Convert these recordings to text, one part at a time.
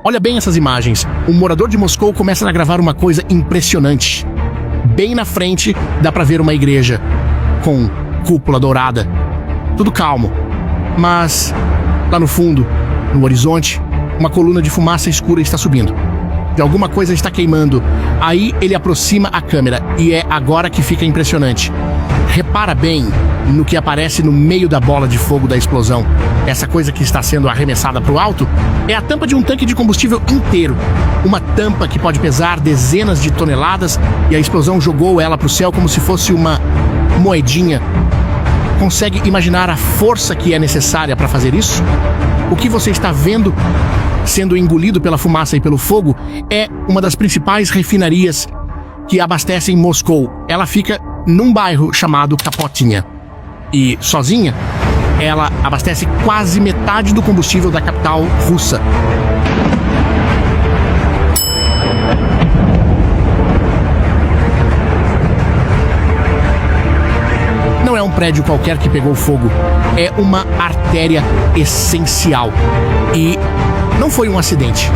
Olha bem essas imagens. Um morador de Moscou começa a gravar uma coisa impressionante. Bem na frente dá pra ver uma igreja com cúpula dourada. Tudo calmo. Mas lá no fundo, no horizonte, uma coluna de fumaça escura está subindo. De alguma coisa está queimando. Aí ele aproxima a câmera e é agora que fica impressionante. Repara bem no que aparece no meio da bola de fogo da explosão. Essa coisa que está sendo arremessada para o alto é a tampa de um tanque de combustível inteiro. Uma tampa que pode pesar dezenas de toneladas e a explosão jogou ela para o céu como se fosse uma moedinha. Consegue imaginar a força que é necessária para fazer isso? O que você está vendo sendo engolido pela fumaça e pelo fogo é uma das principais refinarias que abastecem Moscou. Ela fica num bairro chamado Kapotnia. E, sozinha, ela abastece quase metade do combustível da capital russa. Não é um prédio qualquer que pegou fogo. É uma artéria essencial. E não foi um acidente.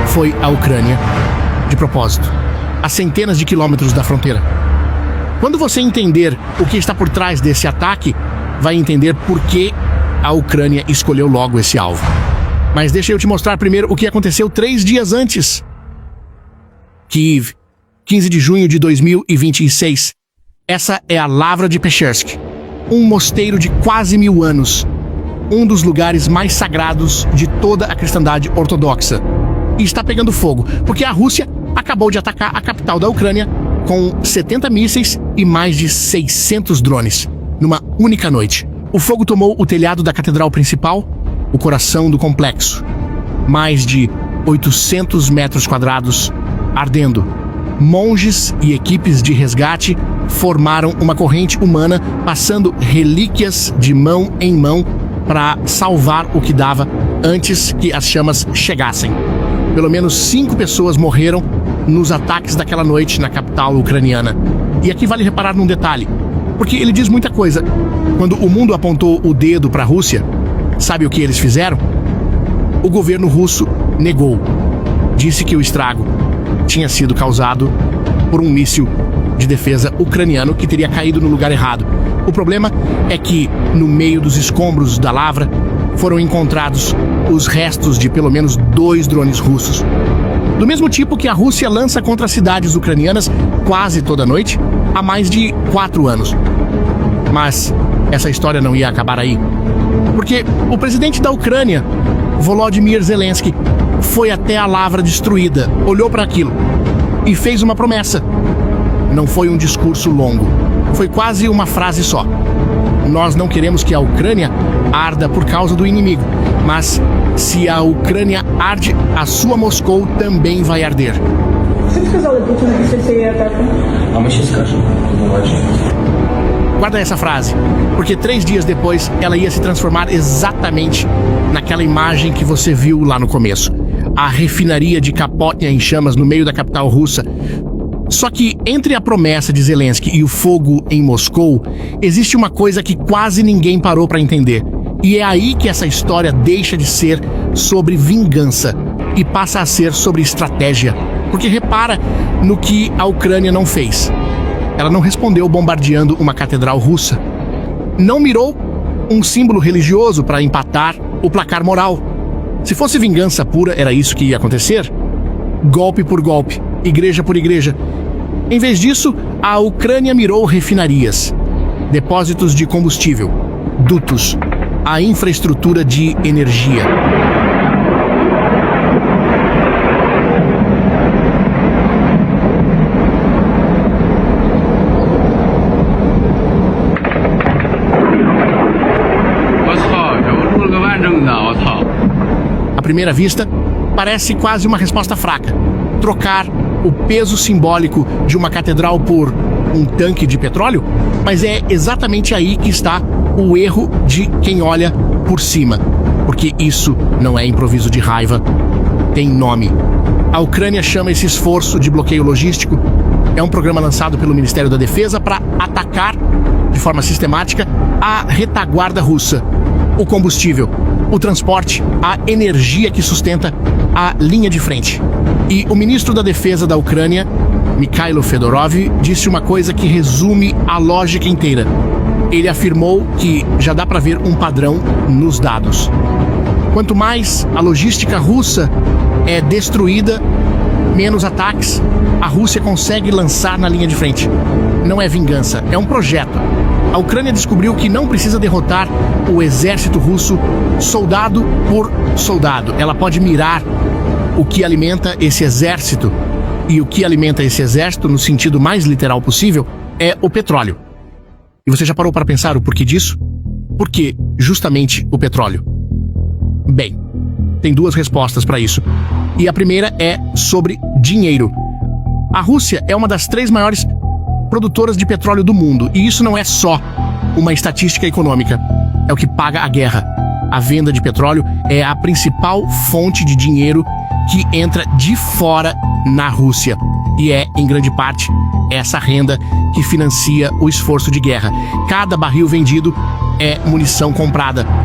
Foi a Ucrânia, de propósito, a centenas de quilômetros da fronteira. Quando você entender o que está por trás desse ataque, vai entender por que a Ucrânia escolheu logo esse alvo. Mas deixa eu te mostrar primeiro o que aconteceu 3 dias antes. Kiev, 15 de junho de 2026. Essa é a Lavra de Peschersk, um mosteiro de quase 1000 anos. Um dos lugares mais sagrados de toda a cristandade ortodoxa. E está pegando fogo, porque a Rússia acabou de atacar a capital da Ucrânia com 70 mísseis e mais de 600 drones, numa única noite. O fogo tomou o telhado da catedral principal, o coração do complexo. Mais de 800 metros quadrados ardendo. Monges e equipes de resgate formaram uma corrente humana, passando relíquias de mão em mão para salvar o que dava antes que as chamas chegassem. Pelo menos 5 pessoas morreram nos ataques daquela noite na capital ucraniana. E aqui vale reparar num detalhe, porque ele diz muita coisa. Quando o mundo apontou o dedo para a Rússia, sabe o que eles fizeram? O governo russo negou. Disse que o estrago tinha sido causado por um míssil de defesa ucraniano que teria caído no lugar errado. O problema é que, no meio dos escombros da lavra, foram encontrados os restos de pelo menos 2 drones russos. Do mesmo tipo que a Rússia lança contra cidades ucranianas quase toda noite, há mais de 4 anos. Mas essa história não ia acabar aí. Porque o presidente da Ucrânia, Volodymyr Zelensky, foi até a lavra destruída, olhou para aquilo e fez uma promessa. Não foi um discurso longo, foi quase uma frase só. Nós não queremos que a Ucrânia arda por causa do inimigo, mas se a Ucrânia arde, a sua Moscou também vai arder. Você сказали Путину після цієї атаки? А ми ще скажемо. Guarda essa frase, porque 3 dias depois ela ia se transformar exatamente naquela imagem que você viu lá no começo. A refinaria de Kapotnia em chamas no meio da capital russa. Só que entre a promessa de Zelensky e o fogo em Moscou, existe uma coisa que quase ninguém parou para entender. E é aí que essa história deixa de ser sobre vingança e passa a ser sobre estratégia. Porque repara no que a Ucrânia não fez. Ela não respondeu bombardeando uma catedral russa. Não mirou um símbolo religioso para empatar o placar moral. Se fosse vingança pura, era isso que ia acontecer? Golpe por golpe, igreja por igreja. Em vez disso, a Ucrânia mirou refinarias, depósitos de combustível, dutos, a infraestrutura de energia. À primeira vista, parece quase uma resposta fraca. Trocar o peso simbólico de uma catedral por um tanque de petróleo? Mas é exatamente aí que está o erro de quem olha por cima. Porque isso não é improviso de raiva. Tem nome. A Ucrânia chama esse esforço de bloqueio logístico. É um programa lançado pelo Ministério da Defesa para atacar, de forma sistemática, a retaguarda russa. O combustível, o transporte, a energia que sustenta a linha de frente. E o ministro da Defesa da Ucrânia, Mikhailo Fedorov, disse uma coisa que resume a lógica inteira. Ele afirmou que já dá para ver um padrão nos dados. Quanto mais a logística russa é destruída, menos ataques a Rússia consegue lançar na linha de frente. Não é vingança, é um projeto. A Ucrânia descobriu que não precisa derrotar o exército russo soldado por soldado. Ela pode mirar o que alimenta esse exército. E o que alimenta esse exército, no sentido mais literal possível, é o petróleo. E você já parou para pensar o porquê disso? Por que justamente o petróleo? Bem, tem duas respostas para isso. E a primeira é sobre dinheiro. A Rússia é uma das 3 maiores produtoras de petróleo do mundo. E isso não é só uma estatística econômica. É o que paga a guerra. A venda de petróleo é a principal fonte de dinheiro que entra de fora na Rússia. E é, em grande parte, essa renda que financia o esforço de guerra. Cada barril vendido é munição comprada.